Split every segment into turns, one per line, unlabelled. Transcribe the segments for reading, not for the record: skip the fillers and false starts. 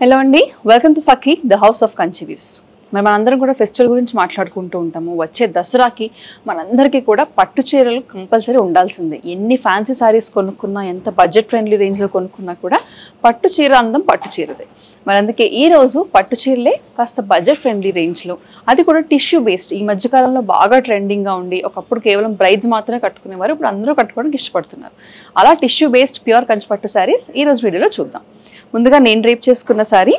Hello అండి, welcome to Sakhi the house of Kanchi views. మనందరం కూడా ఫెస్టివల్ గురించి మాట్లాడుకుంటూ ఉంటాము. వచ్చే దసరాకి మనందరికీ కూడా పట్టు చీరలు కంపల్సరీ ఉండాల్సిందే. ఎన్ని ఫ్యాన్సీ శారీస్ కొనుక్కున్నా, ఎంత బడ్జెట్ ఫ్రెండ్లీ రేంజ్లో కొనుక్కున్నా కూడా పట్టు చీర అందం పట్టు చీరదే. మరి అందుకే ఈరోజు పట్టు చీరలే కాస్త బడ్జెట్ ఫ్రెండ్లీ రేంజ్లో, అది కూడా టిష్యూ బేస్డ్. ఈ మధ్యకాలంలో బాగా ట్రెండింగ్గా ఉండి, ఒకప్పుడు కేవలం బ్రైడ్స్ మాత్రమే కట్టుకునేవారు, ఇప్పుడు అందరూ కట్టుకోవడానికి ఇష్టపడుతున్నారు. అలా టిష్యూ బేస్డ్ ప్యూర్ కంచి పట్టు శారీస్ ఈరోజు వీడియోలో చూద్దాం. ముందుగా నేను డ్రేప్ చేసుకున్న sari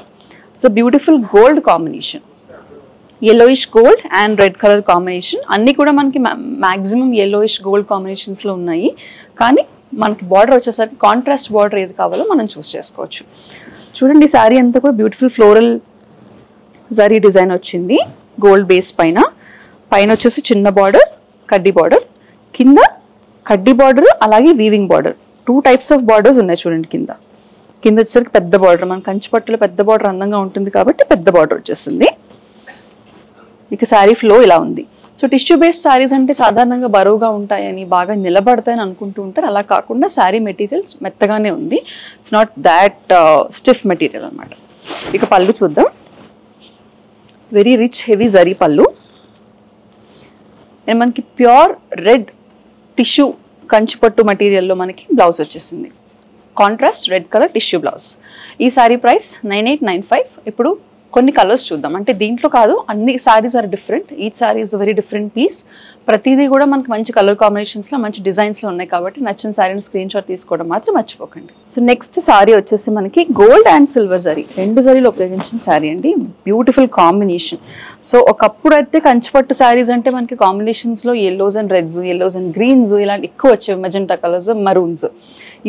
it's beautiful gold combination, yellowish gold and red color combination. అన్నీ కూడా మనకి మ్యాక్సిమం yellowish గోల్డ్ కాంబినేషన్స్లో ఉన్నాయి. కానీ మనకి బార్డర్ వచ్చేసరికి కాంట్రాస్ట్ బార్డర్ ఏది కావాలో మనం చూస్ చేసుకోవచ్చు. చూడండి, శారీ అంతా కూడా బ్యూటిఫుల్ ఫ్లోరల్ జరీ డిజైన్ వచ్చింది గోల్డ్ బేస్ పైన. పైన వచ్చేసి చిన్న బార్డర్, కడ్డీ బార్డర్, కింద కడ్డీ బార్డర్ అలాగే weaving border. 2 types of borders ఉన్నాయి చూడండి. కింద వచ్చేసరికి పెద్ద బార్డర్, మన కంచి పట్టులో పెద్ద బార్డర్ అందంగా ఉంటుంది కాబట్టి పెద్ద బార్డర్ వచ్చేసింది. ఇక శారీ ఫ్లో ఇలా ఉంది. సో టిష్యూ బేస్డ్ శారీస్ అంటే సాధారణంగా బరువుగా ఉంటాయని, బాగా నిలబడతాయని అనుకుంటూ ఉంటారు. అలా కాకుండా శారీ మెటీరియల్ మెత్తగానే ఉంది. It's not that stiff material అనమాట. ఇక పళ్ళు చూద్దాం. వెరీ రిచ్ హెవీ జరీ పళ్ళు. అండ్ మనకి ప్యూర్ రెడ్ టిష్యూ కంచిపట్టు మెటీరియల్లో మనకి బ్లౌజ్ వచ్చేసింది. Contrast red colour tissue blouse. ఈ శారీ ప్రైస్ 9895. ఇప్పుడు కొన్ని కలర్స్ చూద్దాం. అంటే దీంట్లో కాదు, అన్ని saris are different. Each sari is very different piece. ప్రతిదీ కూడా మనకి మంచి కలర్ కాంబినేషన్స్లో, మంచి డిజైన్స్లో ఉన్నాయి కాబట్టి నచ్చిన శారీని స్క్రీన్ షాట్ తీసుకోవడం మాత్రం మర్చిపోకండి. సో నెక్స్ట్ శారీ వచ్చేసి మనకి గోల్డ్ అండ్ సిల్వర్ జరీ, 2 జరీలు ఉపయోగించిన శారీ అండి. Beautiful combination. సో ఒకప్పుడు అయితే కంచిపట్టు శారీస్ అంటే మనకి కాంబినేషన్స్లో yellows and reds, yellows and greens ఇలాంటి ఎక్కువ వచ్చేవి, మెజెంటా కలర్స్, మరూన్స్.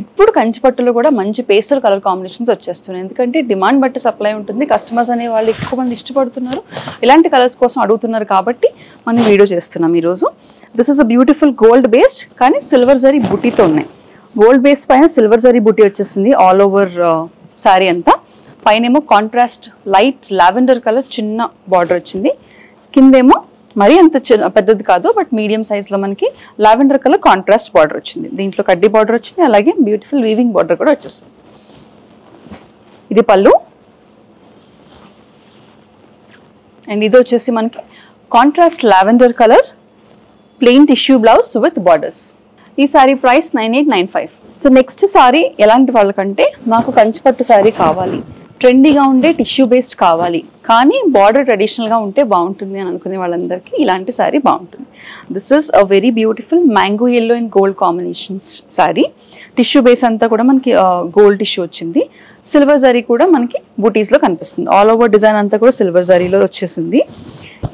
ఇప్పుడు కంచిపట్టులో కూడా మంచి పేస్టల్ కలర్ కాంబినేషన్స్ వచ్చేస్తున్నాయి. ఎందుకంటే డిమాండ్ బట్టి సప్లై ఉంటుంది. కస్టమర్స్ అనే వాళ్ళు ఎక్కువ మంది ఇష్టపడుతున్నారు, ఇలాంటి కలర్స్ కోసం అడుగుతున్నారు కాబట్టి మనం వీడియో చేస్తున్నాం ఈరోజు. This is a beautiful gold based కానీ సిల్వర్ జరీ బుటీతో ఉన్నాయి. గోల్డ్ బేస్ పైన సిల్వర్ జరీ బుటీ వచ్చేసింది ఆల్ ఓవర్ శారీ అంతా. పైనేమో కాంట్రాస్ట్ లైట్ లావెండర్ కలర్ చిన్న బార్డర్ వచ్చింది. కిందేమో మరీ అంత పెద్దది కాదు, బట్ మీడియం సైజ్లో మనకి లావెండర్ కలర్ కాంట్రాస్ట్ బార్డర్ వచ్చింది. దీంట్లో కడ్డీ బార్డర్ వచ్చింది, అలాగే బ్యూటిఫుల్ వీవింగ్ బార్డర్ కూడా వచ్చేస్తుంది. ఇది పళ్ళు. అండ్ ఇది వచ్చేసి మనకి contrast lavender colour plain tissue blouse with borders. ఈ sari price 9895. So next sari ఎలాంటి వాళ్ళకంటే, నాకు కంచిపట్టు శారీ కావాలి, ట్రెండీగా ఉండే టిష్యూ బేస్డ్ కావాలి, కానీ బార్డర్ ట్రెడిషనల్గా ఉంటే బాగుంటుంది అని అనుకునే వాళ్ళందరికీ ఇలాంటి శారీ బాగుంటుంది. This is a very beautiful mango yellow and gold combinations sari. Tissue base అంతా కూడా మనకి గోల్డ్ టిష్యూ వచ్చింది. సిల్వర్ జరీ కూడా మనకి బూటీస్లో కనిపిస్తుంది. ఆల్ ఓవర్ డిజైన్ అంతా కూడా సిల్వర్ జరీలో వచ్చేసింది.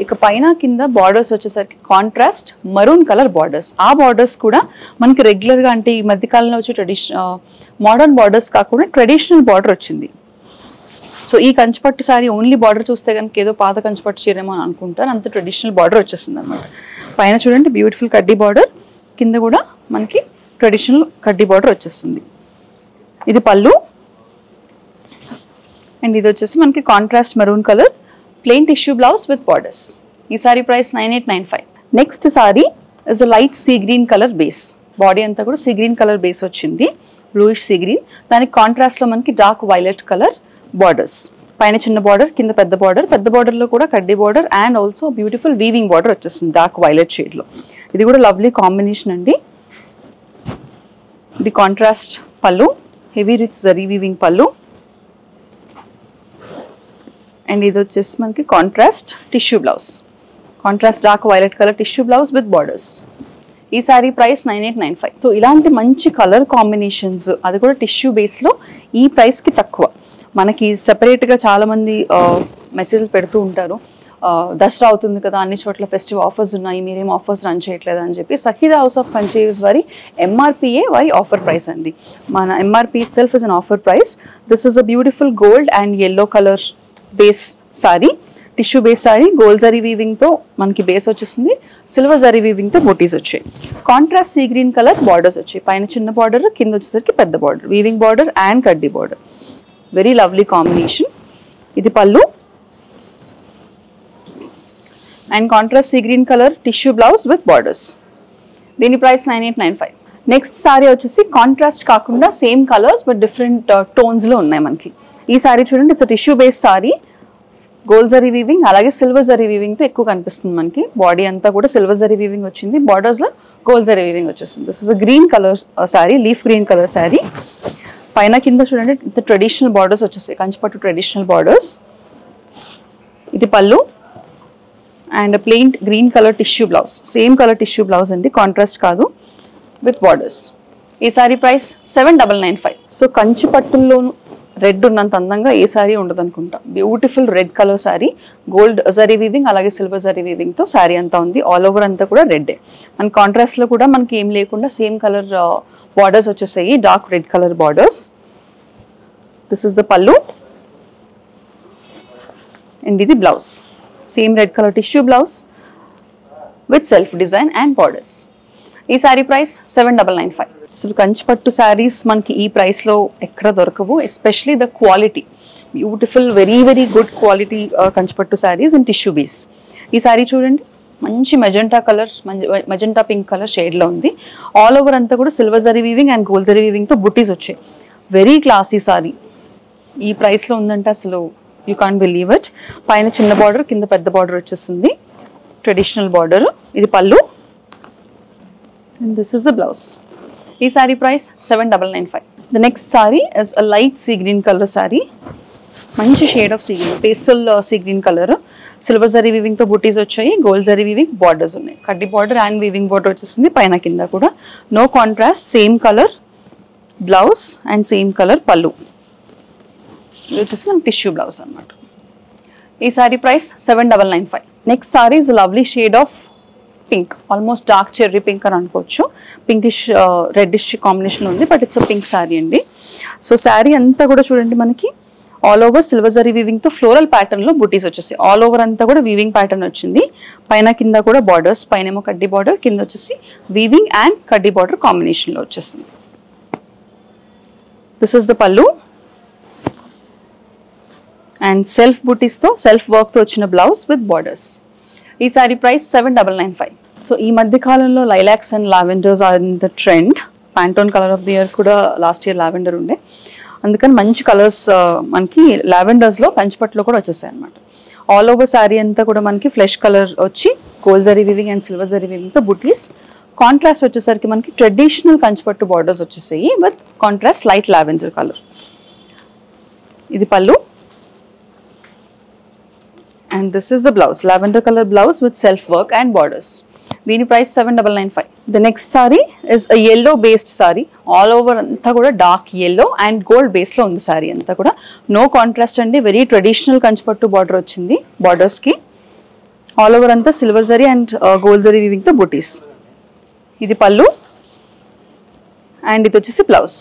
ఇక పైన కింద బార్డర్స్ వచ్చేసరికి కాంట్రాస్ట్ మరూన్ కలర్ బార్డర్స్. ఆ బార్డర్స్ కూడా మనకి రెగ్యులర్గా అంటే ఈ మధ్యకాలంలో వచ్చే మోడర్న్ బార్డర్స్ కాకుండా ట్రెడిషనల్ బార్డర్ వచ్చింది. సో ఈ కంచిపట్టు శారీ ఓన్లీ బార్డర్ చూస్తే కనుక ఏదో పాత కంచిపట్టు చీరేమో అని అనుకుంటారు, అంత ట్రెడిషనల్ బార్డర్ వచ్చేసింది అనమాట. పైన చూడండి బ్యూటిఫుల్ కడ్డీ బార్డర్, కింద కూడా మనకి ట్రెడిషనల్ కడ్డీ బార్డర్ వచ్చేస్తుంది. ఇది పళ్ళు. అండ్ ఇది వచ్చేసి మనకి contrast maroon colour plain tissue blouse with borders. ఈ sari price 9895. Next sari is a light sea green colour base. Body అంతా కూడా సీ గ్రీన్ కలర్ బేస్ వచ్చింది, బ్లూయిష్ సీ గ్రీన్. దానికి కాంట్రాస్ట్లో మనకి డార్క్ వైలెట్ కలర్ బార్డర్స్. పైన చిన్న బార్డర్, కింద పెద్ద బార్డర్. పెద్ద బార్డర్లో కూడా కడ్డీ border and also beautiful weaving border వచ్చేస్తుంది డార్క్ వైలెట్ షేడ్లో. ఇది కూడా లవ్లీ కాంబినేషన్ అండి. ఇది కాంట్రాస్ట్ పళ్ళు, హెవీ రిచ్ జరీ వీవింగ్ పళ్ళు. అండ్ ఇది వచ్చేసి మనకి contrast tissue blouse, contrast dark violet colour tissue blouse with borders. ఈ సారీ ప్రైస్ 9895. సో ఇలాంటి మంచి కలర్ కాంబినేషన్స్, అది కూడా టిష్యూ బేస్లో ఈ ప్రైస్కి తక్కువ. మనకి సెపరేట్గా చాలామంది మెసేజ్లు పెడుతూ ఉంటారు, దసరా అవుతుంది కదా, అన్ని చోట్ల ఫెస్టివ్ ఆఫర్స్ ఉన్నాయి, మీరేం ఆఫర్స్ రన్ చేయట్లేదు అని చెప్పి. Sakhi the house of Kanchi weaves వారి ఎంఆర్పిఏ వారి ఆఫర్ ప్రైస్ అండి. మన MRP itself is an offer price. This is a beautiful gold and yellow colour base sari, tissue base sari. Gold zari వీవింగ్తో మనకి బేస్ వచ్చేసింది, సిల్వర్ జరీ వీవింగ్తో బూటీస్ వచ్చాయి. Contrast sea green colour borders వచ్చాయి. పైన చిన్న బార్డర్, కింద వచ్చేసరికి పెద్ద border, weaving border and kaddi border. Very lovely combination. ఇది pallu and contrast sea green colour tissue blouse with borders. దీని ప్రైస్ 9895. నెక్స్ట్ సారీ వచ్చేసి కాంట్రాస్ట్ కాకుండా సేమ్ కలర్స్ బట్ డిఫరెంట్ టోన్స్లో ఉన్నాయి మనకి. ఈ సారీ చూడండి, it's tissue base sari, gold zari weaving అలాగే silver zari weaving తో ఎక్కువ కనిపిస్తుంది మనకి. బాడీ అంతా కూడా సిల్వర్ జరీ వీవింగ్ వచ్చింది, బార్డర్స్ లో గోల్డ్ జరీ వీవింగ్ వచ్చేస్తుంది. This is a green colour sorry, leaf green colour sorry. పైన కింద చూడండి ట్రెడిషనల్ బార్డర్స్ వచ్చేసాయి, కంచిపట్టు ట్రెడిషనల్ బార్డర్స్. ఇది pallu and plain green colour tissue blouse, same colour tissue blouse అండి, కాంట్రాస్ట్ కాదు, విత్ బార్డర్స్. ఈ సారీ ప్రైస్ 7,995. సో కంచిపట్టుల్లోను రెడ్ ఉన్నంత అందంగా ఏ సారీ ఉండదు అనుకుంటా. Beautiful red colour sorry, gold zari weaving అలాగే సిల్వర్ జరీ వీవింగ్ తో సారీ అంతా ఉంది. ఆల్ ఓవర్ అంతా కూడా రెడ్. మన కాంట్రాస్ట్ లో కూడా మనకి ఏం లేకుండా సేమ్ కలర్ బార్డర్స్ వచ్చేసాయి, dark red colour borders. This is the pallu and ఇది blouse, same red colour tissue blouse with self design and borders. ఈ సారీ ప్రైస్ 7,995. అసలు కంచిపట్టు శారీస్ మనకి ఈ ప్రైస్లో ఎక్కడ దొరకవు, especially the quality, beautiful very very good quality Kanchipattu saris in tissue base. ఈ sorry చూడండి, మంచి magenta colour, magenta pink colour షేడ్లో ఉంది. ఆల్ ఓవర్ అంతా కూడా silver zari weaving and gold zari వీవింగ్తో బుట్టీస్ వచ్చాయి. వెరీ క్లాసీ సారీ, ఈ ప్రైస్లో ఉందంటే అసలు యూ కాంట్ బిలీవ్ ఇట్. పైన చిన్న బార్డర్, కింద పెద్ద బార్డర్ వచ్చేస్తుంది, ట్రెడిషనల్ బార్డర్. ఇది pallu and this is the blouse. ఈ sari price 7,995. The next sari is a light sea green colour sari, మంచి shade of sea green, pastel sea green colour. Silver zari weaving తో బూటీస్ వచ్చాయి, గోల్డ్ జరీ వీవింగ్ బార్డర్స్ ఉన్నాయి, కడ్డీ బార్డర్ అండ్ వీవింగ్ బార్డర్ వచ్చేసింది పైన కింద కూడా. No contrast, same colour blouse and same colour పళ్ళు. ఇది వచ్చేసి మనకి టిష్యూ బ్లౌజ్ అనమాట. ఈ sari price 7,995. Next sari is lovely shade of pink, almost dark cherry pink అని అనుకోవచ్చు, పింకిష్ రెడ్డిష్ కాంబినేషన్ ఉంది, బట్ ఇట్స్ పింక్ శారీ అండి. సో శారీ అంతా కూడా చూడండి మనకి all over silver zari weaving తో ఫ్లోరల్ ప్యాటర్న్ లో బుటీస్ వచ్చేసి, ఆల్ ఓవర్ అంతా కూడా వీవింగ్ ప్యాటర్న్ వచ్చింది. పైన కింద కూడా బార్డర్స్, పైన ఏమో కడ్డీ బార్డర్, కింద వచ్చేసి weaving and kaddi border combination లో వచ్చేసింది. This is the pallu and self buttis తో సెల్ఫ్ వర్క్ తో వచ్చిన బ్లౌజ్ విత్ బార్డర్స్. ఈ సారీ ప్రైస్ 7,995. సో ఈ మధ్య కాలంలో lilacs and lavenders are in the trend. Pantone colour of the year కూడా లాస్ట్ ఇయర్ లావెండర్ ఉండే, అందుకని మంచి కలర్స్ మనకి లావెండర్స్లో కంచిపట్టులో కూడా వచ్చేసాయి అనమాట. ఆల్ ఓవర్ శారీ అంతా కూడా మనకి ఫ్లెష్ కలర్ వచ్చి gold zari weaving and silver zari వీవింగ్తో బుటీస్. కాంట్రాస్ట్ వచ్చేసరికి మనకి ట్రెడిషనల్ కంచిపట్టు బార్డర్స్ వచ్చేసాయి with contrast light lavender colour. ఇది pallu and this is the blouse, lavender color blouse with self work and borders. Dini price 7,995. The next saree is a yellow based saree, all over anta kuda dark yellow and gold base lo undi saree anta kuda. No contrast andi, very traditional kanchipattu border ochindi borders ki. All over anta silver zari and gold zari weaving to booties. Idi pallu and ఇది వచ్చేసి blouse.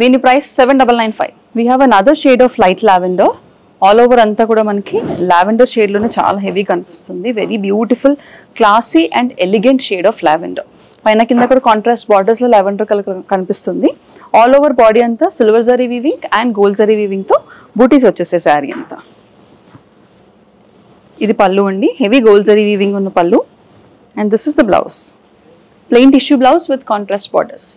దీని price 7,995. We have another shade of light lavender. All over అంతా కూడా మనకి lavender షేడ్లోనే చాలా heavy కనిపిస్తుంది. Very beautiful classy and elegant shade of lavender. పైన కింద కూడా కాంట్రాస్ట్ బార్డర్స్లో లావెండర్ కలర్ కనిపిస్తుంది. ఆల్ ఓవర్ బాడీ అంతా silver zari weaving and gold zari వీవింగ్తో బూటీస్ వచ్చేసే శారీ అంతా. ఇది పళ్ళు అండి, హెవీ గోల్డ్ జరీ వీవింగ్ ఉన్న పళ్ళు. And this is the blouse, plain tissue blouse with contrast borders.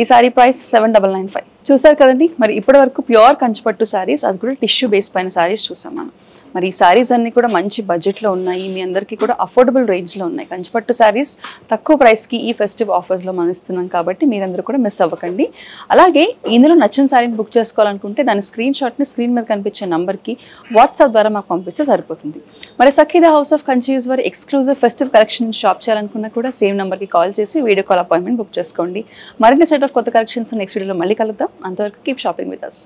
ఈ సారీ ప్రైస్ 7,995. చూసారు కదండి, మరి ఇప్పటి వరకు ప్యూర్ కంచిపట్టు శారీస్, అది కూడా టిష్యూ బేస్ పైన శారీస్ చూసాం మనం. మరి ఈ శారీస్ అన్నీ కూడా మంచి బడ్జెట్లో ఉన్నాయి, మీ అందరికీ కూడా అఫోర్డబుల్ రేంజ్లో ఉన్నాయి. కంచిపట్టు శారీస్ తక్కువ ప్రైస్కి ఈ ఫెస్టివ్ ఆఫర్స్లో మనం ఇస్తున్నాం కాబట్టి మీరందరూ కూడా మిస్ అవ్వకండి. అలాగే ఇందులో నచ్చిన శారీని బుక్ చేసుకోవాలనుకుంటే దాని స్క్రీన్ షాట్ని స్క్రీన్ మీద కనిపించే నంబర్కి వాట్సాప్ ద్వారా మాకు పంపిస్తే సరిపోతుంది. మరి సఖీ ద హౌస్ ఆఫ్ కంచీస్ వారి ఎక్స్క్లూజివ్ ఫెస్టివ్ కలెక్షన్ షాప్ చేయాలనుకున్నా కూడా సేమ్ నెంబర్కి కాల్ చేసి వీడియో కాల్ అపాయింట్మెంట్ బుక్ చేసుకోండి. మరిన్ని సెట్ ఆఫ్ కొత్త కలెక్షన్స్ నెక్స్ట్ వీడియోలో మళ్ళీ కలుద్దాం. అంతవరకు కీప్ షాపింగ్ విత్ us.